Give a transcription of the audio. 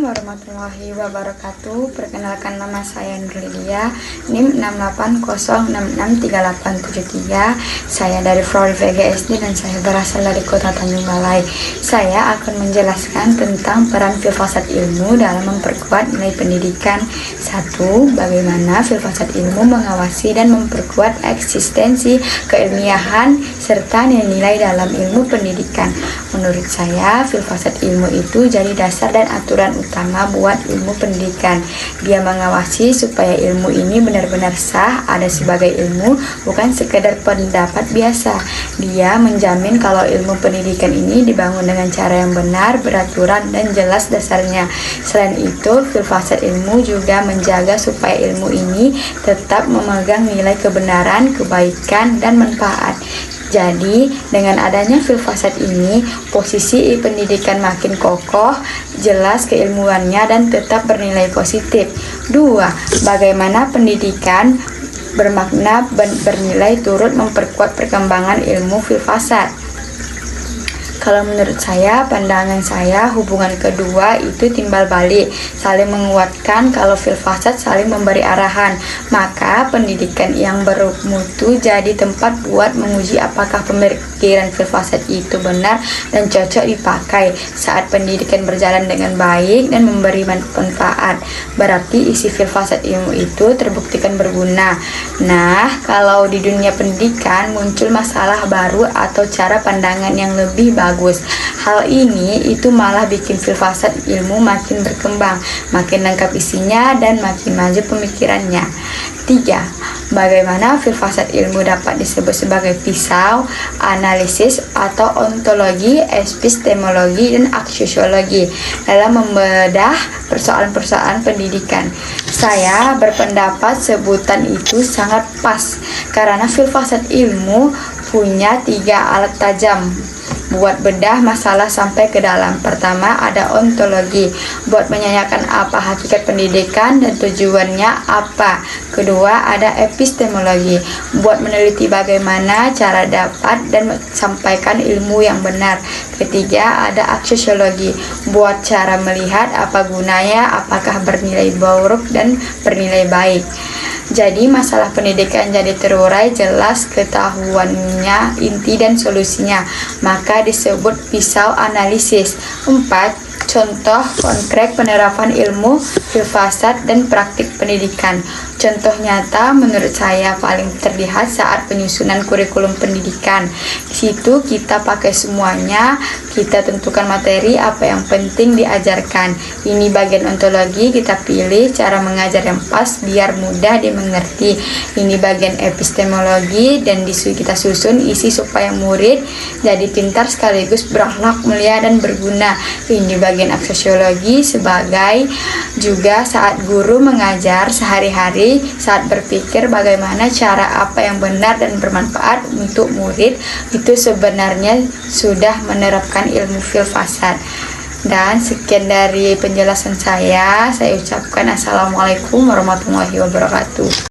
Assalamualaikum warahmatullahi wabarakatuh. Perkenalkan, nama saya Nurlidia, NIM 680663873. Saya dari Prodi VGSD dan saya berasal dari Kota Tanjung Balai. Saya akan menjelaskan tentang peran filsafat ilmu dalam memperkuat nilai pendidikan. 1. Bagaimana filsafat ilmu mengawasi dan memperkuat eksistensi keilmiahan serta nilai-nilai dalam ilmu pendidikan. Menurut saya, filsafat ilmu itu jadi dasar dan aturan utama buat ilmu pendidikan. Dia mengawasi supaya ilmu ini benar-benar sah, ada sebagai ilmu, bukan sekedar pendapat biasa. Dia menjamin kalau ilmu pendidikan ini dibangun dengan cara yang benar, beraturan, dan jelas dasarnya. Selain itu, filsafat ilmu juga menjaga supaya ilmu ini tetap memegang nilai kebenaran, kebaikan, dan manfaat. Jadi, dengan adanya filsafat ini, posisi pendidikan makin kokoh, jelas keilmuannya, dan tetap bernilai positif. 2. Bagaimana pendidikan bermakna bernilai turut memperkuat perkembangan ilmu filsafat. Kalau menurut saya, pandangan saya, hubungan kedua itu timbal balik, saling menguatkan. Kalau filsafat saling memberi arahan, maka pendidikan yang bermutu jadi tempat buat menguji apakah pemikiran filsafat itu benar dan cocok dipakai. Saat pendidikan berjalan dengan baik dan memberi manfaat, berarti isi filsafat ilmu itu terbuktikan berguna. Nah, kalau di dunia pendidikan muncul masalah baru atau cara pandangan yang lebih bagus, hal ini itu malah bikin filsafat ilmu makin berkembang, makin lengkap isinya, dan makin maju pemikirannya. 3. Bagaimana filsafat ilmu dapat disebut sebagai pisau analisis atau ontologi, epistemologi, dan aksiologi dalam membedah persoalan-persoalan pendidikan. Saya berpendapat sebutan itu sangat pas karena filsafat ilmu punya 3 alat tajam buat bedah masalah sampai ke dalam. Pertama, ada ontologi, buat menanyakan apa hakikat pendidikan dan tujuannya apa. Kedua, ada epistemologi, buat meneliti bagaimana cara dapat dan sampaikan ilmu yang benar. Ketiga, ada aksiologi, buat cara melihat apa gunanya, apakah bernilai buruk dan bernilai baik. Jadi masalah pendidikan jadi terurai, jelas ketahuannya, inti dan solusinya, maka disebut pisau analisis. 4. Contoh konkret penerapan ilmu filsafat dan praktik pendidikan. Contoh nyata menurut saya paling terlihat saat penyusunan kurikulum pendidikan. Di situ kita pakai semuanya, kita tentukan materi apa yang penting diajarkan. Ini bagian ontologi, kita pilih cara mengajar yang pas biar mudah dimengerti. Ini bagian epistemologi, dan kita susun isi supaya murid jadi pintar sekaligus berakhlak mulia dan berguna. Ini bagian aksiologi, sebagai juga saat guru mengajar sehari-hari, saat berpikir bagaimana cara apa yang benar dan bermanfaat untuk murid, itu sebenarnya sudah menerapkan ilmu filsafat. Dan sekian dari penjelasan saya ucapkan assalamualaikum warahmatullahi wabarakatuh.